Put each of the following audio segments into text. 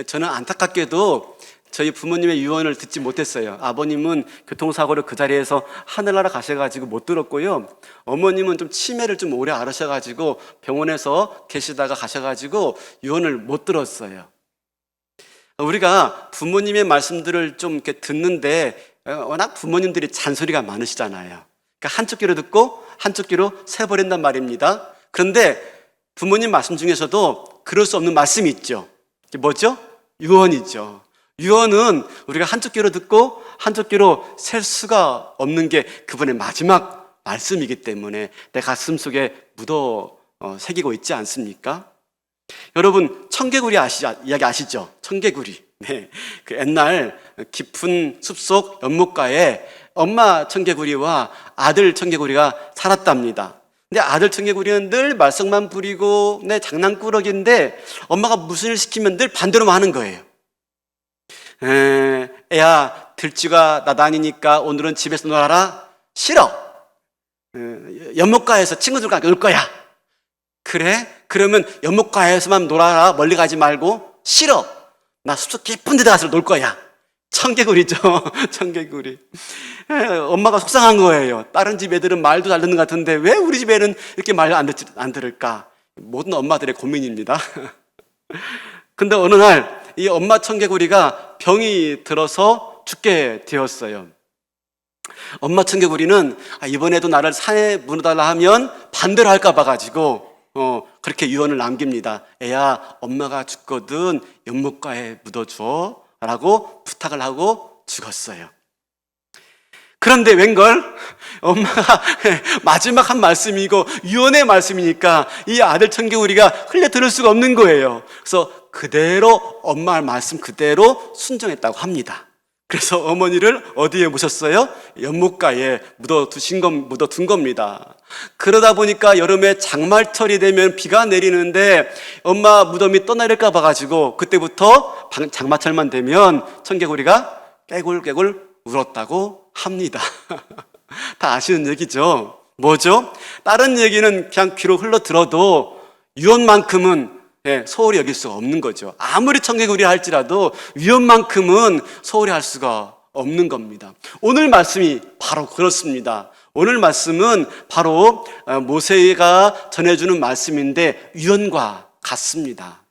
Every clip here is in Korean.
저는 안타깝게도 저희 부모님의 유언을 듣지 못했어요. 아버님은 교통사고로 그 자리에서 하늘나라 가셔가지고 못 들었고요. 어머님은 좀 치매를 좀 오래 앓으셔가지고 병원에서 계시다가 가셔가지고 유언을 못 들었어요. 우리가 부모님의 말씀들을 좀 이렇게 듣는데 워낙 부모님들이 잔소리가 많으시잖아요. 그러니까 한쪽 귀로 듣고 한쪽 귀로 새버린단 말입니다. 그런데 부모님 말씀 중에서도 그럴 수 없는 말씀이 있죠. 이게 뭐죠? 유언이죠. 유언은 우리가 한쪽 귀로 듣고 한쪽 귀로 셀 수가 없는 게 그분의 마지막 말씀이기 때문에 내 가슴 속에 새기고 있지 않습니까? 여러분, 청개구리 이야기 아시죠? 청개구리. 네. 그 옛날 깊은 숲속 연못가에 엄마 청개구리와 아들 청개구리가 살았답니다. 근데 아들 청개구리는 늘 말썽만 부리고 장난꾸러기인데 엄마가 무슨 일 시키면 늘 반대로만 하는 거예요. 애야, 들쥐가 나다니니까 오늘은 집에서 놀아라? 싫어. 연못가에서 친구들과 놀 거야. 그래? 그러면 연못가에서만 놀아라. 멀리 가지 말고. 싫어. 나 숲속 깊은 데다 가서 놀 거야. 청개구리죠. 청개구리. 엄마가 속상한 거예요. 다른 집 애들은 말도 잘 듣는 것 같은데 왜 우리 집 애는 이렇게 말 안 들을까? 모든 엄마들의 고민입니다. 근데 어느 날 이 엄마 청개구리가 병이 들어서 죽게 되었어요. 엄마 청개구리는 이번에도 나를 산에 묻어달라 하면 반대로 할까 봐가지고 그렇게 유언을 남깁니다. 애야, 엄마가 죽거든 연못가에 묻어줘 라고 부탁을 하고 죽었어요. 그런데 웬걸 엄마가 마지막 한 말씀이고 유언의 말씀이니까 이 아들 청개구리가 흘려 들을 수가 없는 거예요. 그래서 그대로 엄마 말씀 그대로 순종했다고 합니다. 그래서 어머니를 어디에 모셨어요? 연못가에 묻어둔 겁니다. 그러다 보니까 여름에 장마철이 되면 비가 내리는데 엄마 무덤이 떠내릴까 봐가지고 그때부터 장마철만 되면 청개구리가 깨굴깨굴 울었다고 합니다. 다 아시는 얘기죠? 뭐죠? 다른 얘기는 그냥 귀로 흘러 들어도 유언만큼은 소홀히 여길 수가 없는 거죠. 아무리 청개구리 할지라도 유언만큼은 소홀히 할 수가 없는 겁니다. 오늘 말씀이 바로 그렇습니다. 오늘 말씀은 바로 모세가 전해주는 말씀인데 유언과 같습니다.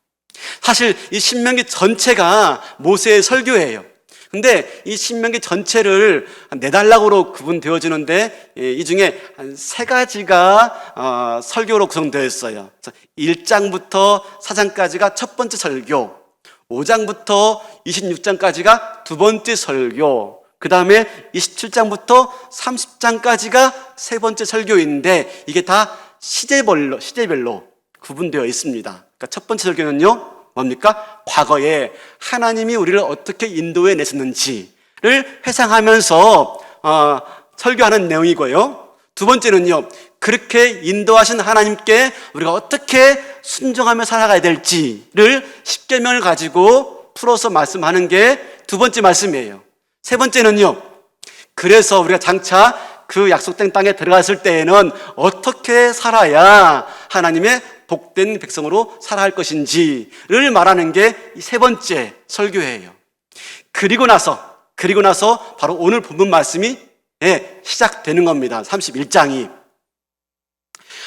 사실 이 신명기 전체가 모세의 설교예요. 근데 이 신명기 전체를 4단락으로 구분되어지는데 이 중에 한 3가지가 설교로 구성되어 있어요. 1장부터 4장까지가 첫 번째 설교, 5장부터 26장까지가 두 번째 설교, 그 다음에 27장부터 30장까지가 세 번째 설교인데 이게 다 시제별로 구분되어 있습니다. 그러니까 첫 번째 설교는요, 뭡니까? 과거에 하나님이 우리를 어떻게 인도해 내셨는지를 회상하면서 설교하는 내용이고요. 두 번째는요, 그렇게 인도하신 하나님께 우리가 어떻게 순종하며 살아가야 될지를 십계명을 가지고 풀어서 말씀하는 게 두 번째 말씀이에요. 세 번째는요, 그래서 우리가 장차 그 약속된 땅에 들어갔을 때에는 어떻게 살아야 하나님의 복된 백성으로 살아갈 것인지를 말하는 게 이 세 번째 설교예요. 그리고 나서 바로 오늘 본문 말씀이 시작되는 겁니다. 31장이.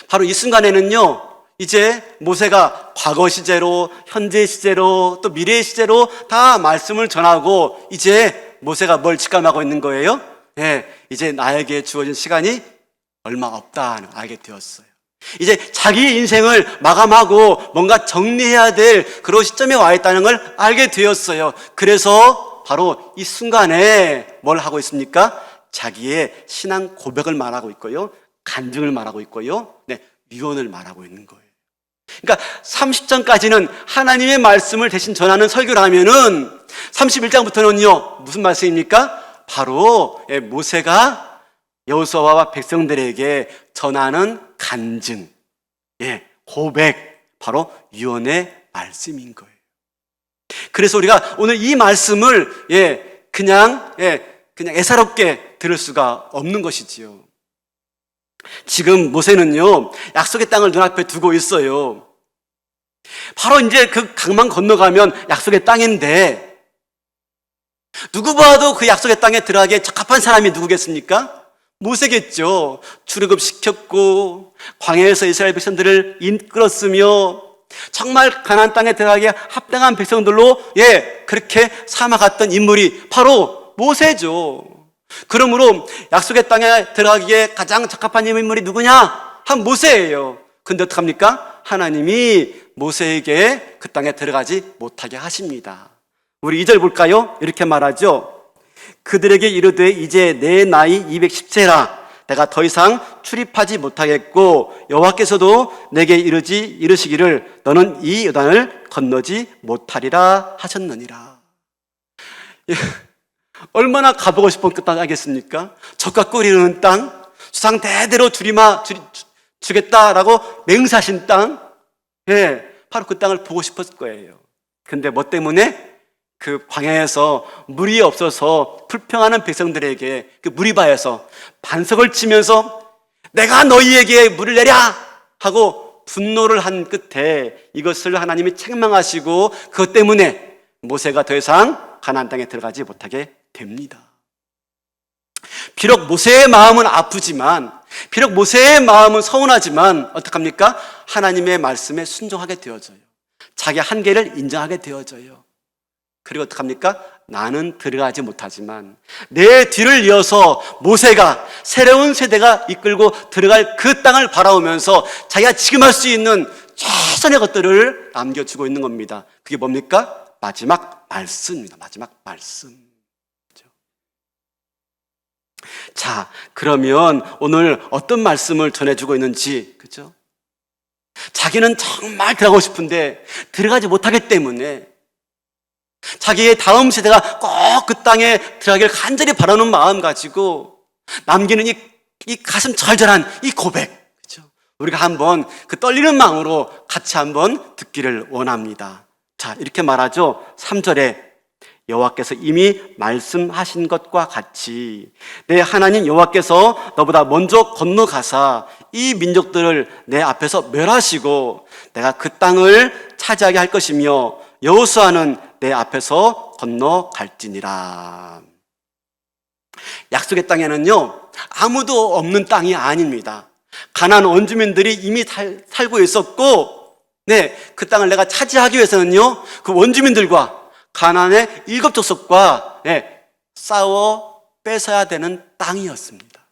바로 이 순간에는요, 이제 모세가 과거 시제로, 현재 시제로, 또 미래 시제로 다 말씀을 전하고 이제 모세가 뭘 직감하고 있는 거예요? 이제 나에게 주어진 시간이 얼마 없다는 걸 알게 되었어요. 이제 자기 인생을 마감하고 뭔가 정리해야 될 그런 시점에 와 있다는 걸 알게 되었어요. 그래서 바로 이 순간에 뭘 하고 있습니까? 자기의 신앙 고백을 말하고 있고요, 간증을 말하고 있고요, 유언을 말하고 있는 거예요. 그러니까 30장까지는 하나님의 말씀을 대신 전하는 설교라면은 31장부터는요 무슨 말씀입니까? 바로 모세가 여호수아와 백성들에게 전하는 간증, 고백, 바로 유언의 말씀인 거예요. 그래서 우리가 오늘 이 말씀을 그냥 애사롭게 들을 수가 없는 것이지요. 지금 모세는요 약속의 땅을 눈앞에 두고 있어요. 바로 이제 그 강만 건너가면 약속의 땅인데, 누구 봐도 그 약속의 땅에 들어가기에 적합한 사람이 누구겠습니까? 모세겠죠. 출애굽시켰고 광야에서 이스라엘 백성들을 이끌었으며 정말 가나안 땅에 들어가기에 합당한 백성들로 그렇게 삼아갔던 인물이 바로 모세죠. 그러므로 약속의 땅에 들어가기에 가장 적합한 인물이 누구냐? 한 모세예요. 근데 어떡합니까? 하나님이 모세에게 그 땅에 들어가지 못하게 하십니다. 우리 2절 볼까요? 이렇게 말하죠. 그들에게 이르되 이제 내 나이 210세라 내가 더 이상 출입하지 못하겠고 여호와께서도 내게 이르시기를 너는 이 요단을 건너지 못하리라 하셨느니라. 얼마나 가보고 싶은 땅 아니겠습니까? 젖과 꿀이 흐르는 땅, 수상 대대로 주겠다라고 맹세하신 땅, 바로 그 땅을 보고 싶었을 거예요. 근데 뭐 때문에? 그 광야에서 물이 없어서 불평하는 백성들에게 그 무리바에서 반석을 치면서 내가 너희에게 물을 내랴 하고 분노를 한 끝에 이것을 하나님이 책망하시고 그것 때문에 모세가 더 이상 가나안 땅에 들어가지 못하게 됩니다. 비록 모세의 마음은 아프지만, 비록 모세의 마음은 서운하지만 어떡합니까? 하나님의 말씀에 순종하게 되어져요. 자기 한계를 인정하게 되어져요. 그리고 어떡합니까? 나는 들어가지 못하지만 내 뒤를 이어서 모세가 새로운 세대가 이끌고 들어갈 그 땅을 바라보면서 자기가 지금 할 수 있는 최선의 것들을 남겨주고 있는 겁니다. 그게 뭡니까? 마지막 말씀입니다. 마지막 말씀. 그렇죠? 자, 그러면 오늘 어떤 말씀을 전해주고 있는지, 그렇죠? 자기는 정말 들어가고 싶은데 들어가지 못하기 때문에 자기의 다음 세대가 꼭 그 땅에 들어가기를 간절히 바라는 마음 가지고 남기는 이 가슴 절절한 이 고백, 그렇죠? 우리가 한번 그 떨리는 마음으로 같이 한번 듣기를 원합니다. 자, 이렇게 말하죠. 3절에 여호와께서 이미 말씀하신 것과 같이 내 하나님 여호와께서 너보다 먼저 건너가사 이 민족들을 내 앞에서 멸하시고 내가 그 땅을 차지하게 할 것이며 여호수아는 내 앞에서 건너갈지니라. 약속의 땅에는요 아무도 없는 땅이 아닙니다. 가나안 원주민들이 이미 살고 있었고, 그 땅을 내가 차지하기 위해서는요 그 원주민들과 가나안의 7족속과 싸워 뺏어야 되는 땅이었습니다.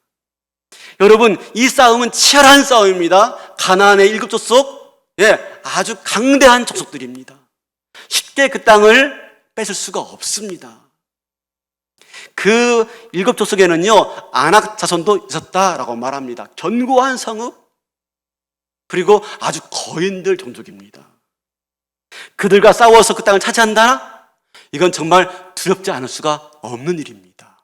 여러분, 이 싸움은 치열한 싸움입니다. 가나안의 7족속, 아주 강대한 족속들입니다. 쉽게 그 땅을 뺏을 수가 없습니다. 그 7족속에는요 아낙 자손도 있었다라고 말합니다. 견고한 성읍, 그리고 아주 거인들 종족입니다. 그들과 싸워서 그 땅을 차지한다? 이건 정말 두렵지 않을 수가 없는 일입니다.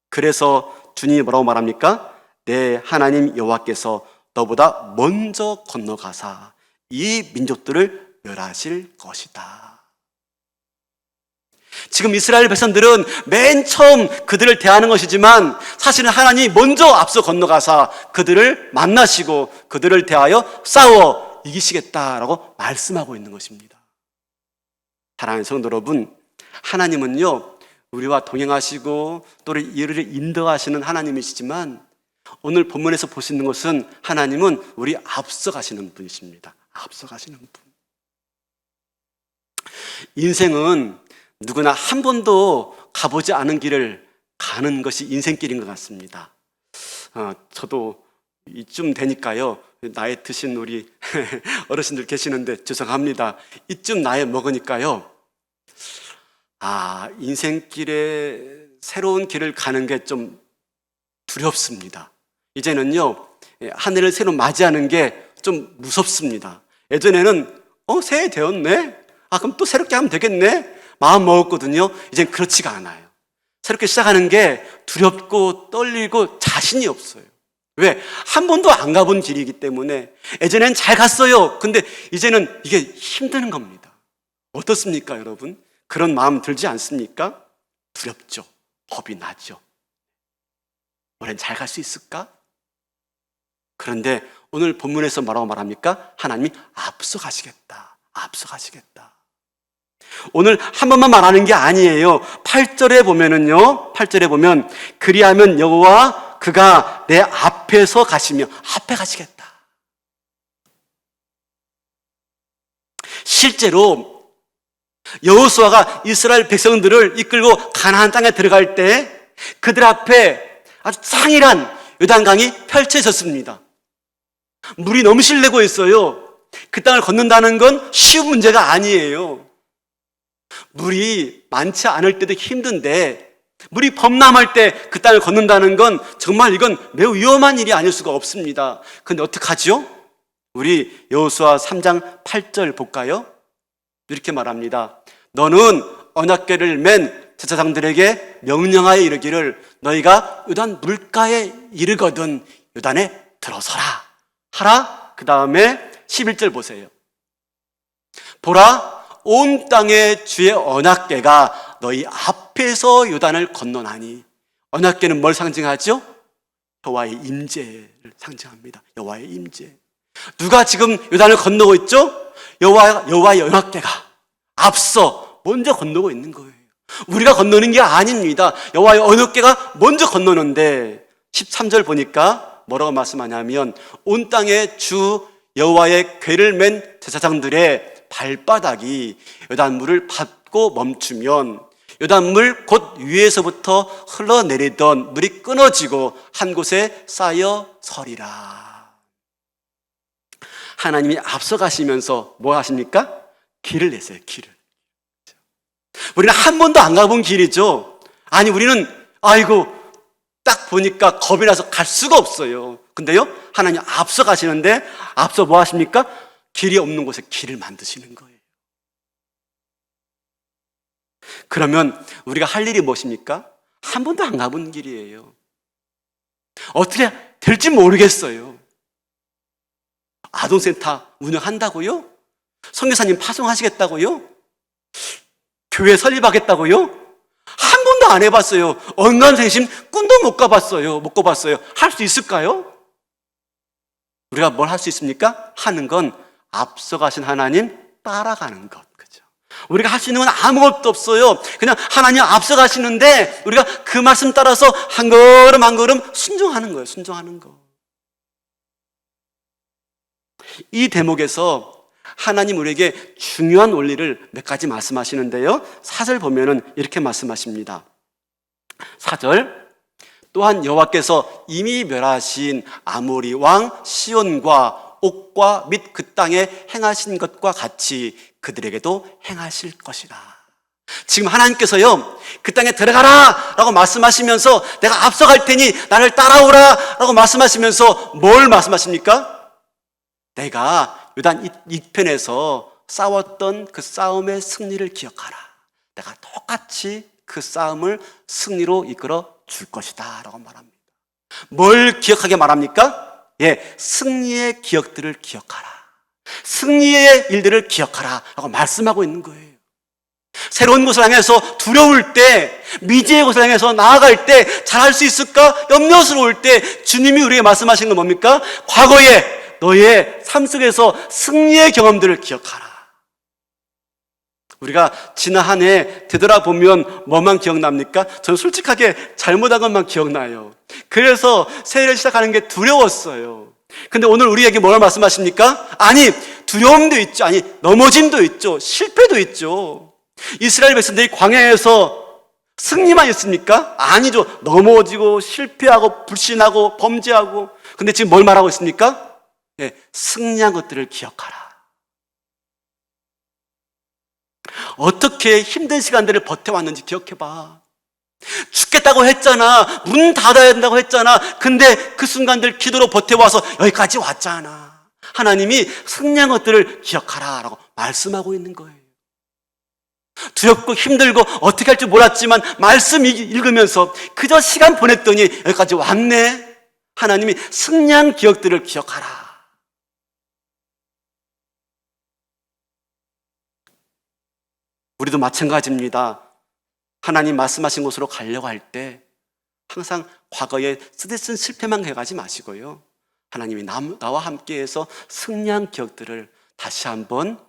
그래서 주님이 뭐라고 말합니까? 내 하나님 여호와께서 너보다 먼저 건너가사 이 민족들을 멸하실 것이다. 지금 이스라엘 백성들은 맨 처음 그들을 대하는 것이지만 사실은 하나님이 먼저 앞서 건너가사 그들을 만나시고 그들을 대하여 싸워 이기시겠다라고 말씀하고 있는 것입니다. 사랑하는 성도 여러분, 하나님은요 우리와 동행하시고 또 우리를 인도하시는 하나님이시지만 오늘 본문에서 볼 수 있는 것은 하나님은 우리 앞서가시는 분이십니다. 앞서가시는 분. 인생은 누구나 한 번도 가보지 않은 길을 가는 것이 인생길인 것 같습니다. 저도 이쯤 되니까요, 나이 드신 우리 어르신들 계시는데 죄송합니다. 이쯤 나이 먹으니까요, 인생길에 새로운 길을 가는 게 좀 두렵습니다. 이제는요, 하늘을 새로 맞이하는 게 좀 무섭습니다. 예전에는 새해 되었네? 그럼 또 새롭게 하면 되겠네? 마음 먹었거든요. 이젠 그렇지가 않아요. 새롭게 시작하는 게 두렵고 떨리고 자신이 없어요. 왜? 한 번도 안 가본 길이기 때문에. 예전엔 잘 갔어요. 근데 이제는 이게 힘드는 겁니다. 어떻습니까, 여러분? 그런 마음 들지 않습니까? 두렵죠. 겁이 나죠. 올해는 잘 갈 수 있을까? 그런데 오늘 본문에서 뭐라고 말합니까? 하나님이 앞서가시겠다. 앞서가시겠다. 오늘 한 번만 말하는 게 아니에요. 8절에 보면은요. 8절에 보면 그리하면 여호와 그가 내 앞에서 가시며 앞에 가시겠다. 실제로 여호수아가 이스라엘 백성들을 이끌고 가나안 땅에 들어갈 때 그들 앞에 아주 창일한 요단강이 펼쳐졌습니다. 물이 넘실내고 있어요. 그 땅을 걷는다는 건 쉬운 문제가 아니에요. 물이 많지 않을 때도 힘든데 물이 범람할 때 그 땅을 걷는다는 건 정말 이건 매우 위험한 일이 아닐 수가 없습니다. 그런데 어떡하죠? 우리 여호수아 3장 8절 볼까요? 이렇게 말합니다. 너는 언약궤를 맨 제사장들에게 명령하여 이르기를 너희가 요단 물가에 이르거든 요단에 들어서라 하라. 그 다음에 11절 보세요. 보라 온 땅의 주의 언약궤가 너희 앞에서 요단을 건너나니. 언약궤는 뭘 상징하죠? 여호와의 임재를 상징합니다. 여호와의 임재. 누가 지금 요단을 건너고 있죠? 여호와의 언약궤가 앞서 먼저 건너고 있는 거예요. 우리가 건너는 게 아닙니다. 여호와의 언약궤가 먼저 건너는데 13절 보니까 뭐라고 말씀하냐면 온 땅의 주 여호와의 궤를 맨 제사장들의 발바닥이 요단물을 밟고 멈추면 요단물 곧 위에서부터 흘러내리던 물이 끊어지고 한 곳에 쌓여 서리라. 하나님이 앞서가시면서 뭐 하십니까? 길을 내세요. 길을. 우리는 한 번도 안 가본 길이죠. 아니 우리는 아이고 딱 보니까 겁이 나서 갈 수가 없어요. 근데요 하나님 앞서가시는데 앞서 뭐 하십니까? 길이 없는 곳에 길을 만드시는 거예요. 그러면 우리가 할 일이 무엇입니까? 한 번도 안 가본 길이에요. 어떻게 될지 모르겠어요. 아동센터 운영한다고요? 선교사님 파송하시겠다고요? 교회 설립하겠다고요? 한 번도 안 해봤어요. 언감생심 꿈도 못 가봤어요. 못 꿔봤어요. 할 수 있을까요? 우리가 뭘 할 수 있습니까? 하는 건 앞서가신 하나님 따라가는 것. 그죠? 우리가 할 수 있는 건 아무것도 없어요. 그냥 하나님 앞서가시는데 우리가 그 말씀 따라서 한 걸음 한 걸음 순종하는 거예요. 순종하는 거. 이 대목에서 하나님 우리에게 중요한 원리를 몇 가지 말씀하시는데요. 4절 보면은 이렇게 말씀하십니다. 4절 또한 여호와께서 이미 멸하신 아모리 왕 시온과 옥과 및 그 땅에 행하신 것과 같이 그들에게도 행하실 것이라. 지금 하나님께서요 그 땅에 들어가라 라고 말씀하시면서 내가 앞서갈 테니 나를 따라오라 라고 말씀하시면서 뭘 말씀하십니까? 내가 요단 이편에서 싸웠던 그 싸움의 승리를 기억하라. 내가 똑같이 그 싸움을 승리로 이끌어 줄 것이다 라고 말합니다. 뭘 기억하게 말합니까? 승리의 기억들을 기억하라. 승리의 일들을 기억하라 라고 말씀하고 있는 거예요. 새로운 곳을 향해서 두려울 때, 미지의 곳을 향해서 나아갈 때 잘할 수 있을까? 염려스러울 때 주님이 우리에게 말씀하신 건 뭡니까? 과거에 너의 삶 속에서 승리의 경험들을 기억하라. 우리가 지난 한 해 되돌아보면 뭐만 기억납니까? 저는 솔직하게 잘못한 것만 기억나요. 그래서 새해를 시작하는 게 두려웠어요. 근데 오늘 우리에게 뭐라 말씀하십니까? 아니 두려움도 있죠. 아니 넘어짐도 있죠. 실패도 있죠. 이스라엘 백성들이 광야에서 승리만 있습니까? 아니죠. 넘어지고 실패하고 불신하고 범죄하고. 근데 지금 뭘 말하고 있습니까? 승리한 것들을 기억하라. 어떻게 힘든 시간들을 버텨왔는지 기억해봐. 죽겠다고 했잖아. 문 닫아야 된다고 했잖아. 근데 그 순간들 기도로 버텨와서 여기까지 왔잖아. 하나님이 승리한 것들을 기억하라 라고 말씀하고 있는 거예요. 두렵고 힘들고 어떻게 할지 몰랐지만 말씀 읽으면서 그저 시간 보냈더니 여기까지 왔네. 하나님이 승리한 기억들을 기억하라. 우리도 마찬가지입니다. 하나님 말씀하신 곳으로 가려고 할 때 항상 과거에 쓰디쓴 실패만 해가지 마시고요. 하나님이 나와 함께해서 승리한 기억들을 다시 한번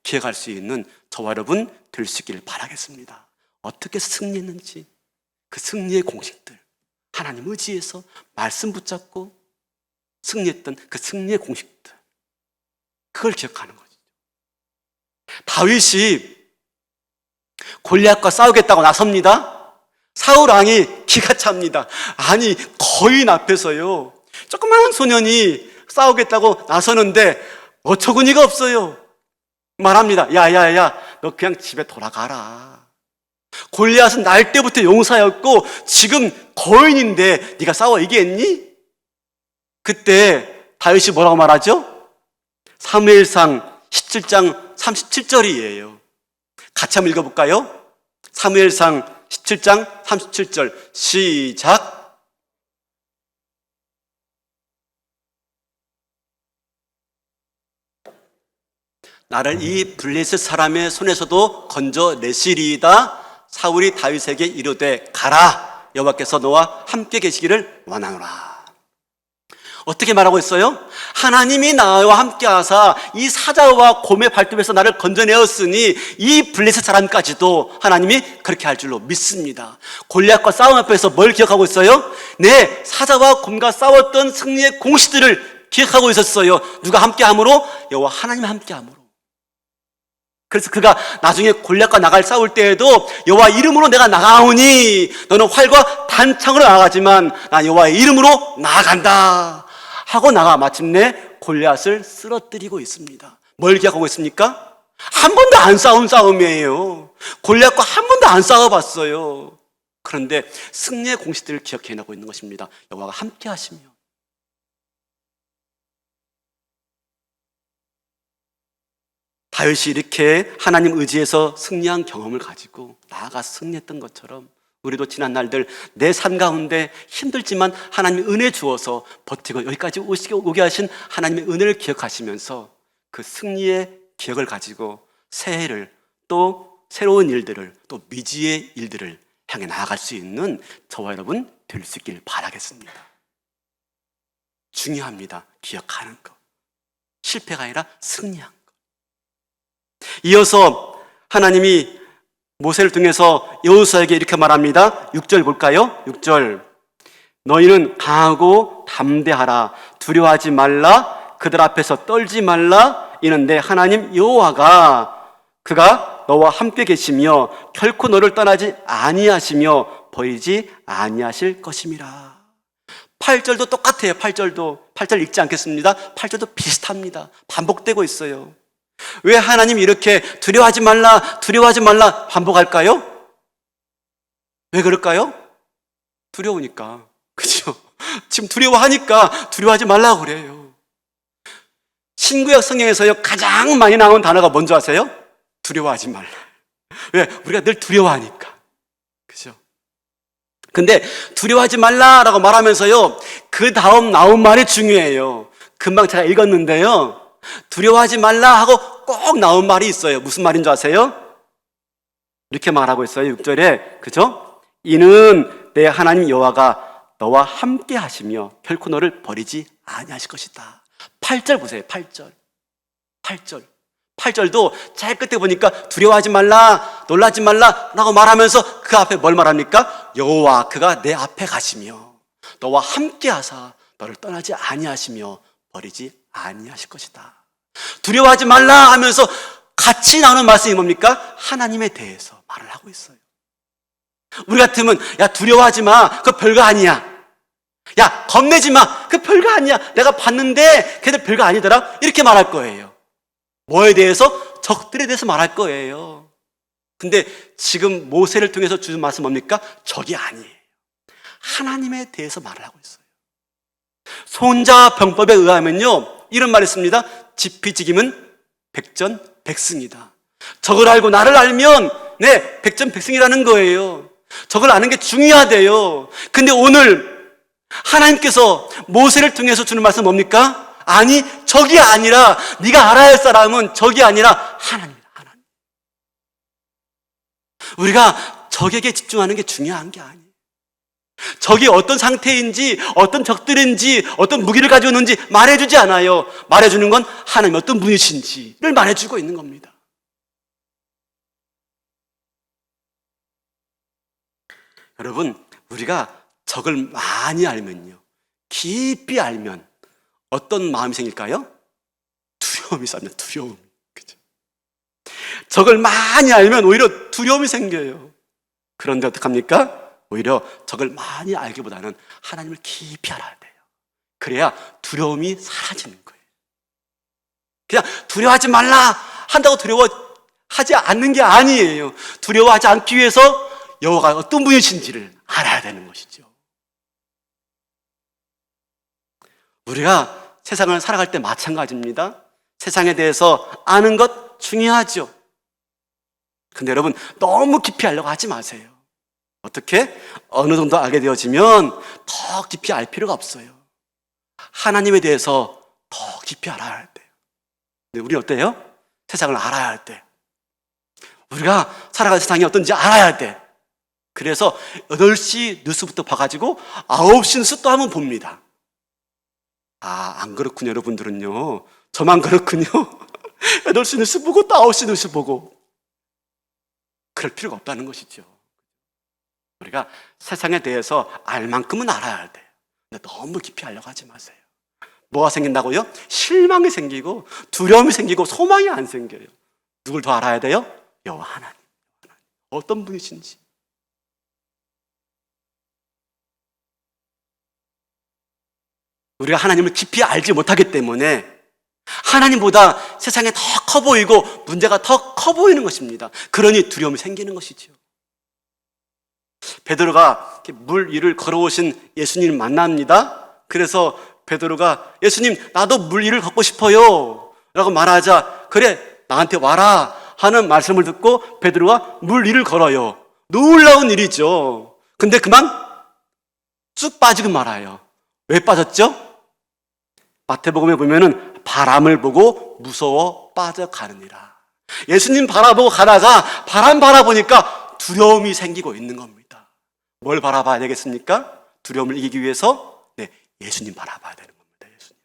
기억할 수 있는 저와 여러분 될 수 있기를 바라겠습니다. 어떻게 승리했는지 그 승리의 공식들, 하나님 의지에서 말씀 붙잡고 승리했던 그 승리의 공식들, 그걸 기억하는 거죠. 다윗이 골리앗과 싸우겠다고 나섭니다. 사울 왕이 기가 찹니다. 아니, 거인 앞에서요, 조그마한 소년이 싸우겠다고 나서는데 어처구니가 없어요. 말합니다. 야야야, 너 그냥 집에 돌아가라. 골리앗은 날 때부터 용사였고 지금 거인인데 네가 싸워 이기겠니? 그때 다윗이 뭐라고 말하죠? 사무엘상 17장 37절이에요. 같이 한번 읽어볼까요? 사무엘상 17장 37절 시작. 나를 이 블레셋 사람의 손에서도 건져내시리이다. 사울이 다윗에게 이르되 가라, 여호와께서 너와 함께 계시기를 원하노라. 어떻게 말하고 있어요? 하나님이 나와 함께 하사 이 사자와 곰의 발톱에서 나를 건져내었으니 이 블레셋 사람까지도 하나님이 그렇게 할 줄로 믿습니다. 골리앗과 싸움 앞에서 뭘 기억하고 있어요? 네, 사자와 곰과 싸웠던 승리의 공식들을 기억하고 있었어요. 누가 함께함으로? 여호와 하나님이 함께함으로. 그래서 그가 나중에 골리앗과 나갈 싸울 때에도 여호와 이름으로 내가 나가오니 너는 활과 단창으로 나가지만 나 여호와의 이름으로 나아간다 하고 나가 마침내 골리앗을 쓰러뜨리고 있습니다. 뭘 기억하고 있습니까? 한 번도 안 싸운 싸움이에요. 골리앗과 한 번도 안 싸워봤어요. 그런데 승리의 공식들을 기억해내고 있는 것입니다. 여호와가 함께 하시며. 다윗이 이렇게 하나님 의지에서 승리한 경험을 가지고 나아가 승리했던 것처럼 우리도 지난 날들 내 삶 가운데 힘들지만 하나님이 은혜 주어서 버티고 여기까지 오게 하신 하나님의 은혜를 기억하시면서 그 승리의 기억을 가지고 새해를 또 새로운 일들을 또 미지의 일들을 향해 나아갈 수 있는 저와 여러분 될 수 있길 바라겠습니다. 중요합니다. 기억하는 것. 실패가 아니라 승리한 것. 이어서 하나님이 모세를 통해서 여호수아에게 이렇게 말합니다. 6절 볼까요? 6절. 너희는 강하고 담대하라. 두려워하지 말라. 그들 앞에서 떨지 말라. 이는 내 하나님 여호와가 그가 너와 함께 계시며 결코 너를 떠나지 아니하시며 버리지 아니하실 것임이라. 8절도 똑같아요. 8절 읽지 않겠습니다. 8절도 비슷합니다. 반복되고 있어요. 왜 하나님이 이렇게 두려워하지 말라, 두려워하지 말라 반복할까요? 왜 그럴까요? 두려우니까. 그죠? 지금 두려워하니까 두려워하지 말라고 그래요. 신구약 성경에서요 가장 많이 나온 단어가 뭔지 아세요? 두려워하지 말라. 왜? 우리가 늘 두려워하니까. 그죠? 근데 두려워하지 말라라고 말하면서요 그 다음 나온 말이 중요해요. 금방 제가 읽었는데요 두려워하지 말라 하고 꼭 나온 말이 있어요. 무슨 말인 줄 아세요? 이렇게 말하고 있어요. 6절에. 그죠? 이는 내 하나님 여호와가 너와 함께 하시며 결코 너를 버리지 아니하실 것이다. 8절 보세요. 8절. 8절도 제일 끝에 보니까 두려워하지 말라, 놀라지 말라 라고 말하면서 그 앞에 뭘 말합니까? 여호와 그가 내 앞에 가시며 너와 함께 하사 너를 떠나지 아니하시며 버리지 아니하실 것이다. 두려워하지 말라 하면서 같이 나오는 말씀이 뭡니까? 하나님에 대해서 말을 하고 있어요. 우리 같으면 야 두려워하지 마, 그거 별거 아니야. 야 겁내지 마, 그거 별거 아니야. 내가 봤는데 걔들 별거 아니더라. 이렇게 말할 거예요. 뭐에 대해서? 적들에 대해서 말할 거예요. 근데 지금 모세를 통해서 주신 말씀 뭡니까? 적이 아니에요. 하나님에 대해서 말을 하고 있어요. 손자병법에 의하면요 이런 말이 있습니다. 지피지기면 백전백승이다. 적을 알고 나를 알면 네 백전백승이라는 거예요. 적을 아는 게 중요하대요. 근데 오늘 하나님께서 모세를 통해서 주는 말씀 뭡니까? 아니 적이 아니라 네가 알아야 할 사람은 적이 아니라 하나님이다. 하나님. 우리가 적에게 집중하는 게 중요한 게 아니에요. 적이 어떤 상태인지, 어떤 적들인지, 어떤 무기를 가지고 있는지 말해주지 않아요. 말해주는 건 하나님이 어떤 분이신지를 말해주고 있는 겁니다. 여러분, 우리가 적을 많이 알면요, 깊이 알면 어떤 마음이 생길까요? 두려움이 생깁니다. 두려움. 그죠? 적을 많이 알면 오히려 두려움이 생겨요. 그런데 어떡합니까? 오히려 적을 많이 알기보다는 하나님을 깊이 알아야 돼요. 그래야 두려움이 사라지는 거예요. 그냥 두려워하지 말라 한다고 두려워하지 않는 게 아니에요. 두려워하지 않기 위해서 여호와가 어떤 분이신지를 알아야 되는 것이죠. 우리가 세상을 살아갈 때 마찬가지입니다. 세상에 대해서 아는 것 중요하죠. 근데 여러분, 너무 깊이 알려고 하지 마세요. 어떻게? 어느 정도 알게 되어지면 더 깊이 알 필요가 없어요. 하나님에 대해서 더 깊이 알아야 돼요. 근데 우리 어때요? 세상을 알아야 할 때, 우리가 살아가는 세상이 어떤지 알아야 돼. 그래서 8시 뉴스부터 봐가지고 9시 뉴스 또 한번 봅니다. 아, 안 그렇군요, 여러분들은요. 저만 그렇군요. 8시 뉴스 보고 또 9시 뉴스 보고. 그럴 필요가 없다는 것이죠. 우리가 세상에 대해서 알 만큼은 알아야 할 때, 근데 너무 깊이 알려고 하지 마세요. 뭐가 생긴다고요? 실망이 생기고 두려움이 생기고 소망이 안 생겨요. 누굴 더 알아야 돼요? 여호와 하나님. 어떤 분이신지. 우리가 하나님을 깊이 알지 못하기 때문에 하나님보다 세상에 더 커 보이고 문제가 더 커 보이는 것입니다. 그러니 두려움이 생기는 것이죠. 베드로가 물 위를 걸어오신 예수님을 만납니다. 그래서 베드로가 예수님, 나도 물 위를 걷고 싶어요 라고 말하자, 그래 나한테 와라 하는 말씀을 듣고 베드로가 물 위를 걸어요. 놀라운 일이죠. 근데 그만 쑥 빠지고 말아요. 왜 빠졌죠? 마태복음에 보면은 바람을 보고 무서워 빠져가느니라. 예수님 바라보고 가다가 바람 바라보니까 두려움이 생기고 있는 겁니다. 뭘 바라봐야 되겠습니까? 두려움을 이기기 위해서 예수님 바라봐야 되는 겁니다. 예수님.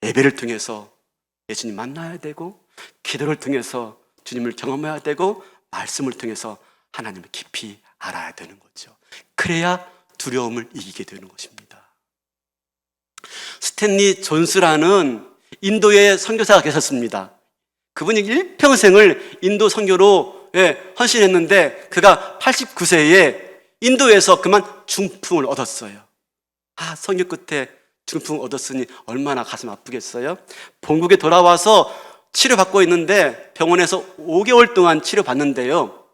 예배를 통해서 예수님 만나야 되고, 기도를 통해서 주님을 경험해야 되고, 말씀을 통해서 하나님을 깊이 알아야 되는 거죠. 그래야 두려움을 이기게 되는 것입니다. 스탠리 존스라는 인도의 선교사가 계셨습니다. 그분이 일평생을 인도 선교로 헌신했는데 그가 89세에 인도에서 그만 중풍을 얻었어요. 선교 끝에 중풍을 얻었으니 얼마나 가슴 아프겠어요? 본국에 돌아와서 치료받고 있는데 병원에서 5개월 동안 치료받는데요,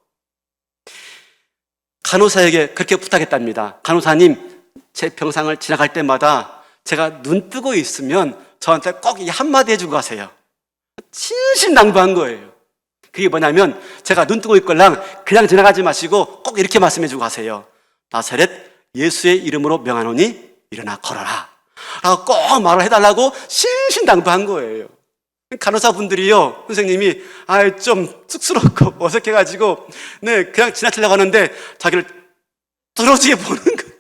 간호사에게 그렇게 부탁했답니다. 간호사님, 제 병상을 지나갈 때마다 제가 눈 뜨고 있으면 저한테 꼭 이 한마디 해주고 가세요. 신신당부한 거예요. 그게 뭐냐면, 제가 눈 뜨고 있걸랑 그냥 지나가지 마시고 꼭 이렇게 말씀해주고 가세요. 나사렛 예수의 이름으로 명하노니 일어나 걸어라 라고 꼭 말을 해달라고 신신당부한 거예요. 간호사분들이요, 선생님이 좀 쑥스럽고 어색해가지고 그냥 지나치려고 하는데 자기를 뚫어지게 보는 거예요.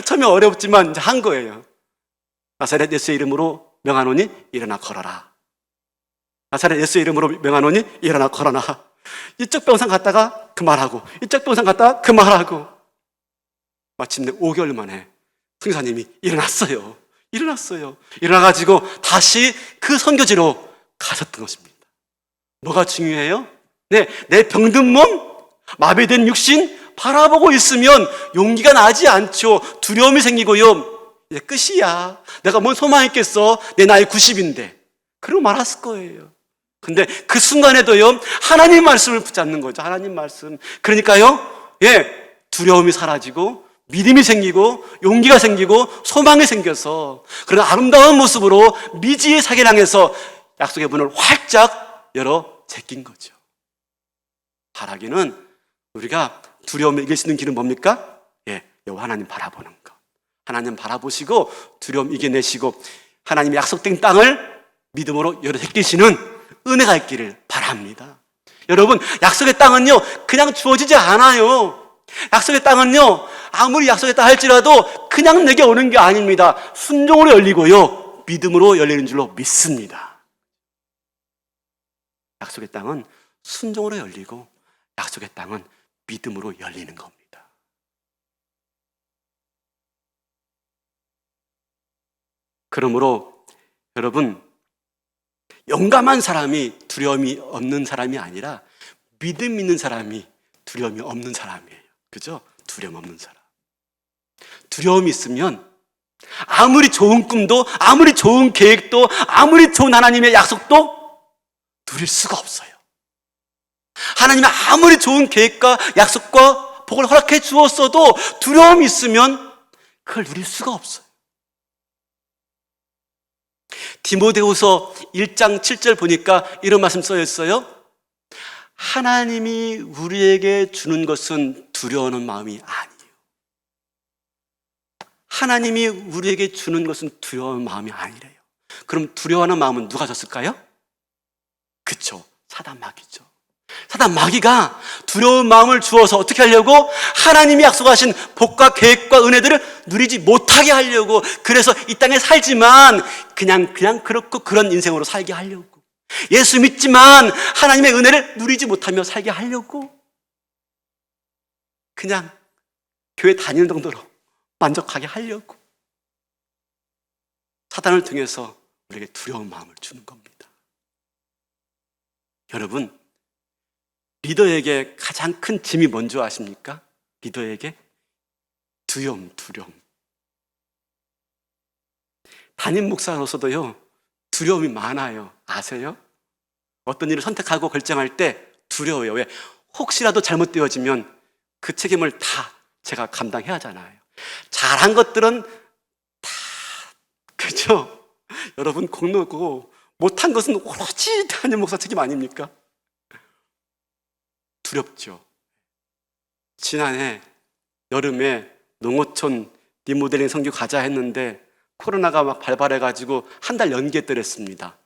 처음에 어렵지만 이제 한 거예요. 나사렛 예수의 이름으로 명하노니 일어나 걸어라. 나사렛 예수의 이름으로 명하노니 일어나 걸어라. 이쪽 병상 갔다가 그 말하고 이쪽 병상 갔다가 그 말하고, 마침내 5개월 만에 선교사님이 일어났어요. 일어나가지고 다시 그 선교지로 가셨던 것입니다. 뭐가 중요해요? 내 병든 몸, 마비된 육신 바라보고 있으면 용기가 나지 않죠. 두려움이 생기고요, 이제 끝이야. 내가 뭔 소망이 있겠어. 내 나이 90인데. 그러고 말았을 거예요. 근데 그 순간에도요, 하나님 말씀을 붙잡는 거죠. 하나님 말씀. 그러니까요, 두려움이 사라지고 믿음이 생기고 용기가 생기고 소망이 생겨서 그런 아름다운 모습으로 미지의 세계를 향해서 약속의 문을 활짝 열어 제낀 거죠. 바라기는 우리가 두려움을 이길 수 있는 길은 뭡니까? 여호와 하나님 바라보는 것. 하나님 바라보시고 두려움 이겨내시고 하나님의 약속된 땅을 믿음으로 열어 제끼시는 은혜가 있기를 바랍니다. 여러분, 약속의 땅은요 그냥 주어지지 않아요. 약속의 땅은요, 아무리 약속의 땅 할지라도 그냥 내게 오는 게 아닙니다. 순종으로 열리고요, 믿음으로 열리는 줄로 믿습니다. 약속의 땅은 순종으로 열리고 약속의 땅은 믿음으로 열리는 겁니다. 그러므로 여러분, 용감한 사람이 두려움이 없는 사람이 아니라 믿음 있는 사람이 두려움이 없는 사람이에요. 그죠? 두려움 없는 사람. 두려움이 있으면 아무리 좋은 꿈도, 아무리 좋은 계획도, 아무리 좋은 하나님의 약속도 누릴 수가 없어요. 하나님이 아무리 좋은 계획과 약속과 복을 허락해 주었어도 두려움이 있으면 그걸 누릴 수가 없어요. 디모데후서 1장 7절 보니까 이런 말씀 써 있어요. 하나님이 우리에게 주는 것은 두려워하는 마음이 아니에요. 하나님이 우리에게 주는 것은 두려워하는 마음이 아니래요. 그럼 두려워하는 마음은 누가 줬을까요? 그쵸, 사단 마귀죠. 사단 마귀가 두려운 마음을 주어서 어떻게 하려고? 하나님이 약속하신 복과 계획과 은혜들을 누리지 못하게 하려고. 그래서 이 땅에 살지만 그냥 그렇고 그런 인생으로 살게 하려고. 예수 믿지만 하나님의 은혜를 누리지 못하며 살게 하려고. 그냥 교회 다니는 정도로 만족하게 하려고. 사단을 통해서 우리에게 두려운 마음을 주는 겁니다. 여러분, 리더에게 가장 큰 짐이 뭔지 아십니까? 리더에게 두려움. 담임 목사로서도요, 두려움이 많아요. 아세요? 어떤 일을 선택하고 결정할 때 두려워요. 왜? 혹시라도 잘못되어지면 그 책임을 다 제가 감당해야 하잖아요. 잘한 것들은 다, 그죠? 여러분 공로고, 못한 것은 오로지 담임 목사 책임 아닙니까? 두렵죠. 지난해 여름에 농어촌 리모델링 선교 가자 했는데 코로나가 막 발발해가지고 한 달 연기했더랬습니다.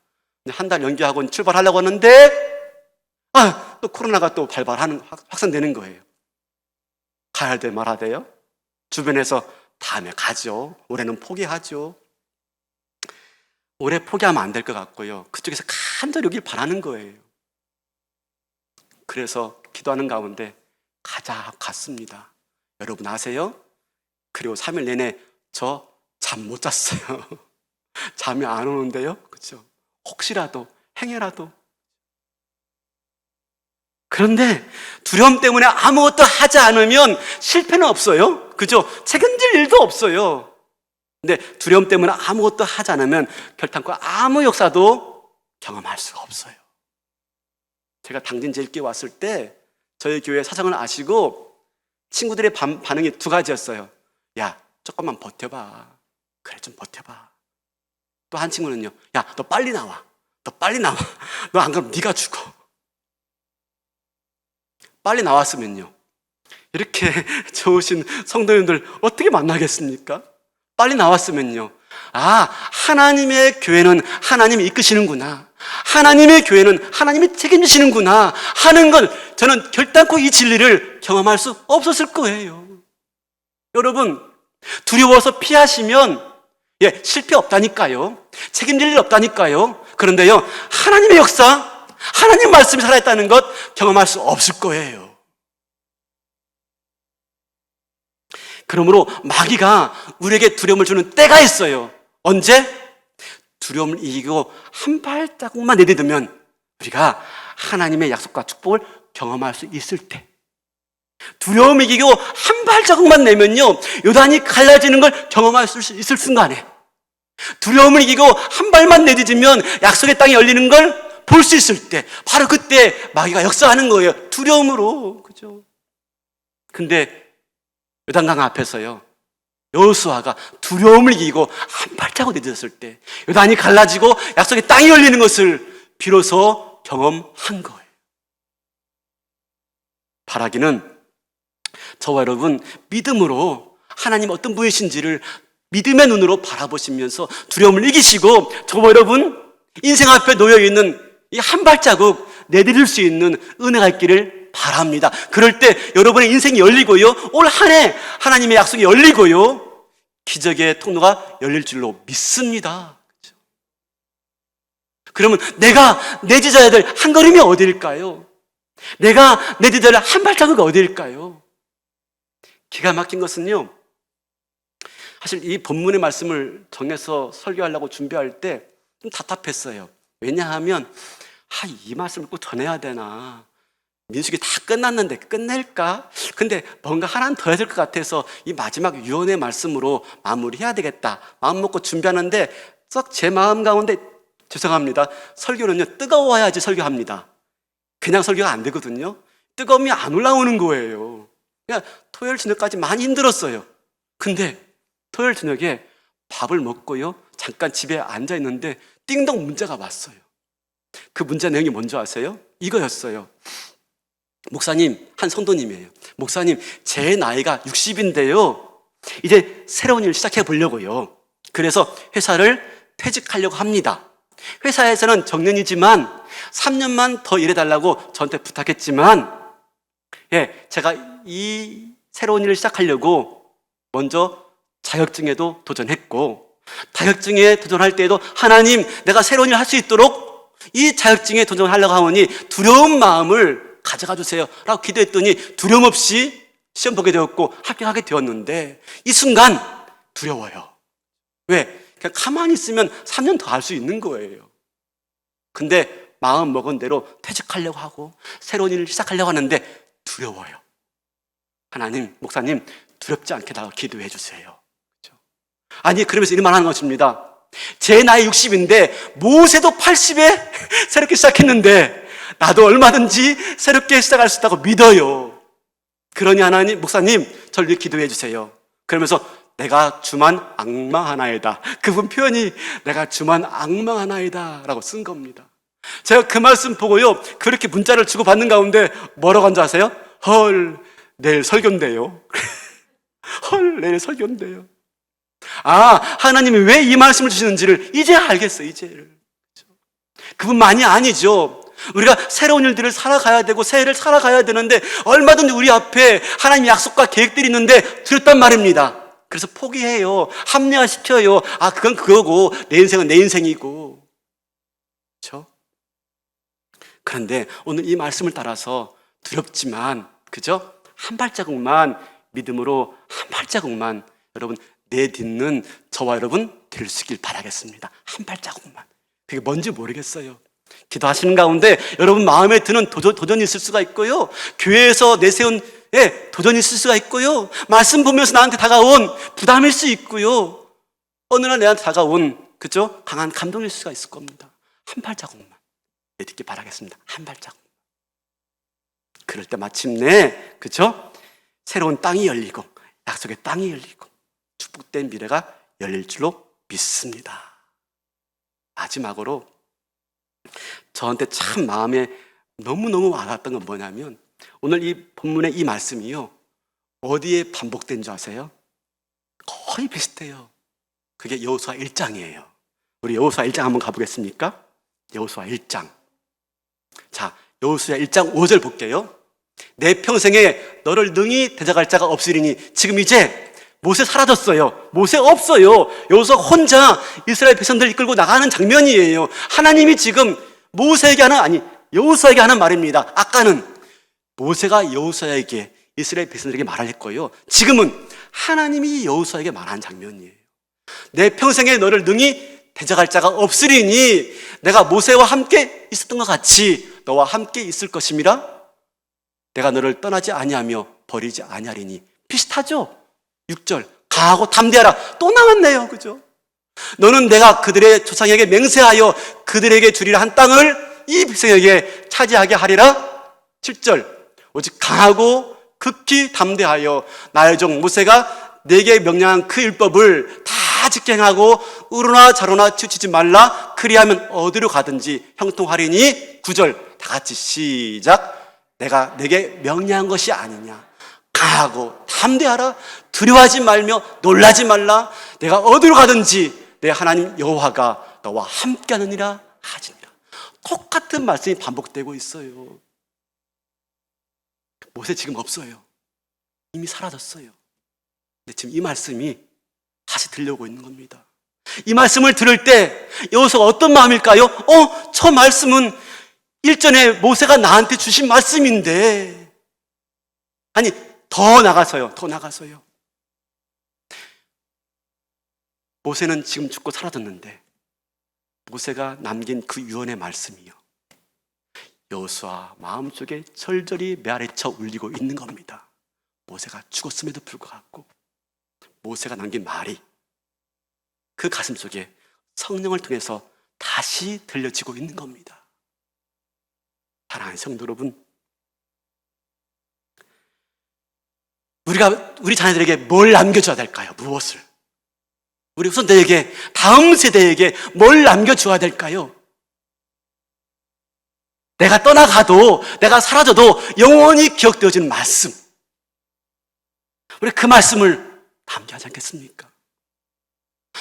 한 달 연기하고 출발하려고 하는데 또 코로나가 또 확산되는 거예요. 가야 돼 말아야 돼요? 주변에서 다음에 가죠. 올해는 포기하죠. 올해 포기하면 안 될 것 같고요. 그쪽에서 간절히 오길 바라는 거예요. 그래서 기도하는 가운데 가자 갔습니다. 여러분 아세요? 그리고 3일 내내 저 잠 못 잤어요. 잠이 안 오는데요. 그렇죠? 혹시라도 행여라도. 그런데 두려움 때문에 아무것도 하지 않으면 실패는 없어요. 그죠? 책임질 일도 없어요. 근데 두려움 때문에 아무것도 하지 않으면 결단코 아무 역사도 경험할 수가 없어요. 제가 당진제일교회 왔을 때 저희 교회 사정을 아시고 친구들의 반응이 두 가지였어요. 야, 조금만 버텨봐. 그래, 좀 버텨봐. 또 한 친구는요, 야, 너 빨리 나와. 너 안 그러면 네가 죽어. 빨리 나왔으면요, 이렇게 좋으신 성도님들 어떻게 만나겠습니까? 빨리 나왔으면요, 하나님의 교회는 하나님이 이끄시는구나, 하나님의 교회는 하나님이 책임지시는구나 하는 걸 저는 결단코 이 진리를 경험할 수 없었을 거예요. 여러분, 두려워서 피하시면 실패 없다니까요. 책임질 일 없다니까요. 그런데요, 하나님의 역사, 하나님 말씀이 살아있다는 것 경험할 수 없을 거예요. 그러므로 마귀가 우리에게 두려움을 주는 때가 있어요. 언제? 두려움을 이기고 한 발자국만 내딛으면 우리가 하나님의 약속과 축복을 경험할 수 있을 때, 두려움을 이기고 한 발자국만 내면요, 요단이 갈라지는 걸 경험할 수 있을 순간에, 두려움을 이기고 한 발만 내딛으면 약속의 땅이 열리는 걸 볼 수 있을 때, 바로 그때 마귀가 역사하는 거예요. 두려움으로. 그죠? 근데 요단강 앞에서요, 여호수아가 두려움을 이기고 한 발자국 내딛었을 때 요단이 갈라지고 약속의 땅이 열리는 것을 비로소 경험한 거예요. 바라기는 저와 여러분 믿음으로 하나님 어떤 분이신지를 믿음의 눈으로 바라보시면서 두려움을 이기시고 저와 여러분 인생 앞에 놓여있는 이 한 발자국 내디딜 수 있는 은혜가 있기를 바랍니다. 바랍니다. 그럴 때 여러분의 인생이 열리고요, 올 한 해 하나님의 약속이 열리고요, 기적의 통로가 열릴 줄로 믿습니다. 그러면 내가 내 제자야 될 한 걸음이 어디일까요? 내가 내 제자야 될 한 발자국이 어디일까요? 기가 막힌 것은요, 사실 이 본문의 말씀을 정해서 설교하려고 준비할 때 좀 답답했어요. 왜냐하면 이 말씀을 꼭 전해야 되나? 민수기 다 끝났는데 끝낼까? 근데 뭔가 하나는 더 해야 될 것 같아서 이 마지막 유언의 말씀으로 마무리해야 되겠다 마음 먹고 준비하는데 썩 제 마음 가운데, 죄송합니다, 설교는요 뜨거워야지 설교합니다. 그냥 설교가 안 되거든요. 뜨거움이 안 올라오는 거예요. 그냥 토요일 저녁까지 많이 힘들었어요. 근데 토요일 저녁에 밥을 먹고요, 잠깐 집에 앉아 있는데 띵동 문자가 왔어요. 그 문자 내용이 뭔지 아세요? 이거였어요. 목사님, 한 성도님이에요. 목사님, 제 나이가 60인데요 이제 새로운 일 시작해 보려고요. 그래서 회사를 퇴직하려고 합니다. 회사에서는 정년이지만 3년만 더 일해달라고 저한테 부탁했지만, 제가 이 새로운 일을 시작하려고 먼저 자격증에도 도전했고, 자격증에 도전할 때에도 하나님, 내가 새로운 일 할 수 있도록 이 자격증에 도전하려고 하오니 두려운 마음을 가져가 주세요 라고 기도했더니 두려움 없이 시험 보게 되었고 합격하게 되었는데, 이 순간 두려워요. 왜? 그냥 가만히 있으면 3년 더 할 수 있는 거예요. 근데 마음 먹은 대로 퇴직하려고 하고 새로운 일을 시작하려고 하는데 두려워요. 하나님, 목사님, 두렵지 않게 나가 기도해 주세요. 그렇죠? 아니, 그러면서 이런 말 하는 것입니다. 제 나이 60인데 모세도 80에 새롭게 시작했는데 나도 얼마든지 새롭게 시작할 수 있다고 믿어요. 그러니 하나님, 목사님, 저를 위해 기도해 주세요. 그러면서 내가 주만 앙망하나이다. 그분 표현이 내가 주만 앙망하나이다 라고 쓴 겁니다. 제가 그 말씀 보고요, 그렇게 문자를 주고받는 가운데 뭐라고 한 줄 아세요? 헐, 내일 설교인데요. 헐, 내일 설교인데요. 하나님이 왜 이 말씀을 주시는지를 이제 알겠어요, 이제를. 그분만이 아니죠. 우리가 새로운 일들을 살아가야 되고 새해를 살아가야 되는데 얼마든지 우리 앞에 하나님의 약속과 계획들이 있는데 두렵단 말입니다. 그래서 포기해요. 합리화시켜요. 그건 그거고 내 인생은 내 인생이고. 그렇죠? 그런데 오늘 이 말씀을 따라서 두렵지만, 그죠? 한 발자국만 믿음으로, 한 발자국만 여러분 내딛는 저와 여러분 될 수 있길 바라겠습니다. 한 발자국만. 그게 뭔지 모르겠어요. 기도하시는 가운데 여러분 마음에 드는 도전이 있을 수가 있고요, 교회에서 내세운 도전이 있을 수가 있고요, 말씀 보면서 나한테 다가온 부담일 수 있고요, 어느 날 내한테 다가온, 그죠? 강한 감동일 수가 있을 겁니다. 한 발자국만 내딛기 바라겠습니다. 한 발자국. 그럴 때 마침내, 그죠? 새로운 땅이 열리고 약속의 땅이 열리고 축복된 미래가 열릴 줄로 믿습니다. 마지막으로 저한테 참 마음에 너무너무 와닿았던 건 뭐냐면, 오늘 이 본문의 이 말씀이요, 어디에 반복된 줄 아세요? 거의 비슷해요. 그게 여호수아 1장이에요. 우리 여호수아 1장 한번 가보겠습니까? 여호수아 1장. 자, 여호수아 1장 5절 볼게요. 내 평생에 너를 능히 대적할 자가 없으리니. 지금 이제 모세 사라졌어요. 모세 없어요. 여호수아 혼자 이스라엘 백성들 이끌고 나가는 장면이에요. 하나님이 지금 여호수아에게 하는 말입니다. 아까는 모세가 여호수아에게, 이스라엘 백성들에게 말을 했고요, 지금은 하나님이 여호수아에게 말하는 장면이에요. 내 평생에 너를 능히 대적할 자가 없으리니 내가 모세와 함께 있었던 것 같이 너와 함께 있을 것임이라. 내가 너를 떠나지 아니하며 버리지 아니하리니. 비슷하죠? 6절, 강하고 담대하라. 또 나왔네요, 그죠? 너는 내가 그들의 조상에게 맹세하여 그들에게 주리라 한 땅을 이 백성에게 차지하게 하리라. 7절, 오직 강하고 극히 담대하여 나의 종 모세가 내게 명령한 그 율법을 다 직행하고 우로나 좌로나 치우치지 말라. 그리하면 어디로 가든지 형통하리니. 9절, 다 같이 시작. 내가 내게 명령한 것이 아니냐. 강하고 담대하라. 두려워하지 말며 놀라지 말라. 내가 어디로 가든지 내 하나님 여호와가 너와 함께하느니라 하시니라. 똑같은 말씀이 반복되고 있어요. 모세 지금 없어요. 이미 사라졌어요. 근데 지금 이 말씀이 다시 들려오고 있는 겁니다. 이 말씀을 들을 때 여호수아가 어떤 마음일까요? 저 말씀은 일전에 모세가 나한테 주신 말씀인데. 아니, 더 나가서요. 모세는 지금 죽고 사라졌는데 모세가 남긴 그 유언의 말씀이요, 여호수아 마음속에 절절히 메아리쳐 울리고 있는 겁니다. 모세가 죽었음에도 불구하고 모세가 남긴 말이 그 가슴 속에 성령을 통해서 다시 들려지고 있는 겁니다. 사랑하는 성도 여러분, 우리 자녀들에게 뭘 남겨줘야 될까요? 무엇을? 우리 후손들에게, 다음 세대에게 뭘 남겨줘야 될까요? 내가 떠나가도, 내가 사라져도 영원히 기억되어지는 말씀. 우리 그 말씀을 남겨야 하지 않겠습니까?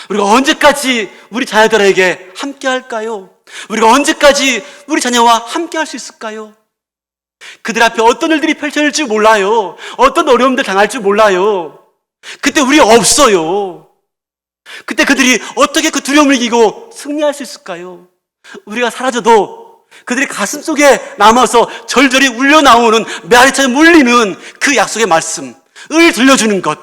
우리가 언제까지 우리 자녀들에게 함께 할까요? 우리가 언제까지 우리 자녀와 함께 할 수 있을까요? 그들 앞에 어떤 일들이 펼쳐질지 몰라요. 어떤 어려움들 당할 줄 몰라요. 그때 우리 없어요. 그때 그들이 어떻게 그 두려움을 이기고 승리할 수 있을까요? 우리가 사라져도 그들이 가슴속에 남아서 절절히 울려나오는, 메아리처럼 울리는 그 약속의 말씀을 들려주는 것,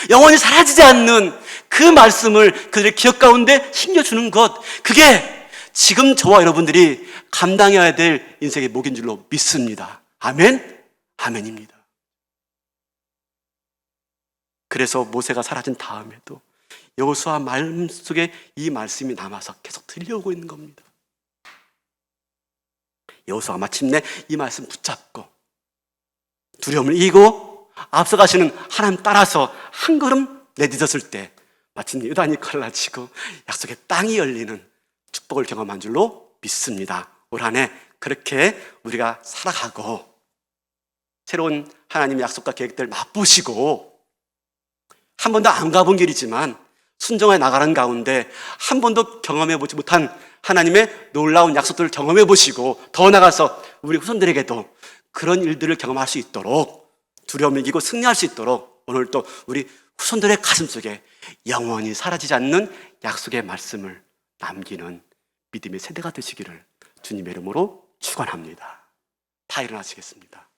영원히 사라지지 않는 그 말씀을 그들의 기억 가운데 심겨주는 것, 그게 지금 저와 여러분들이 감당해야 될 인생의 목인 줄로 믿습니다. 아멘? 아멘입니다. 그래서 모세가 사라진 다음에도 여호수아 마음속에 이 말씀이 남아서 계속 들려오고 있는 겁니다. 여호수아가 마침내 이 말씀 붙잡고 두려움을 이기고 앞서가시는 하나님 따라서 한 걸음 내딛었을 때 마침내 요단이 갈라지고 약속의 땅이 열리는 축복을 경험한 줄로 믿습니다. 올 한 해 그렇게 우리가 살아가고 새로운 하나님의 약속과 계획들 맛보시고, 한 번도 안 가본 길이지만 순종해 나가는 가운데 한 번도 경험해 보지 못한 하나님의 놀라운 약속들을 경험해 보시고, 더 나아가서 우리 후손들에게도 그런 일들을 경험할 수 있도록, 두려움을 이기고 승리할 수 있도록 오늘 또 우리 후손들의 가슴 속에 영원히 사라지지 않는 약속의 말씀을 남기는 믿음의 세대가 되시기를 주님의 이름으로 축원합니다. 다 일어나시겠습니다.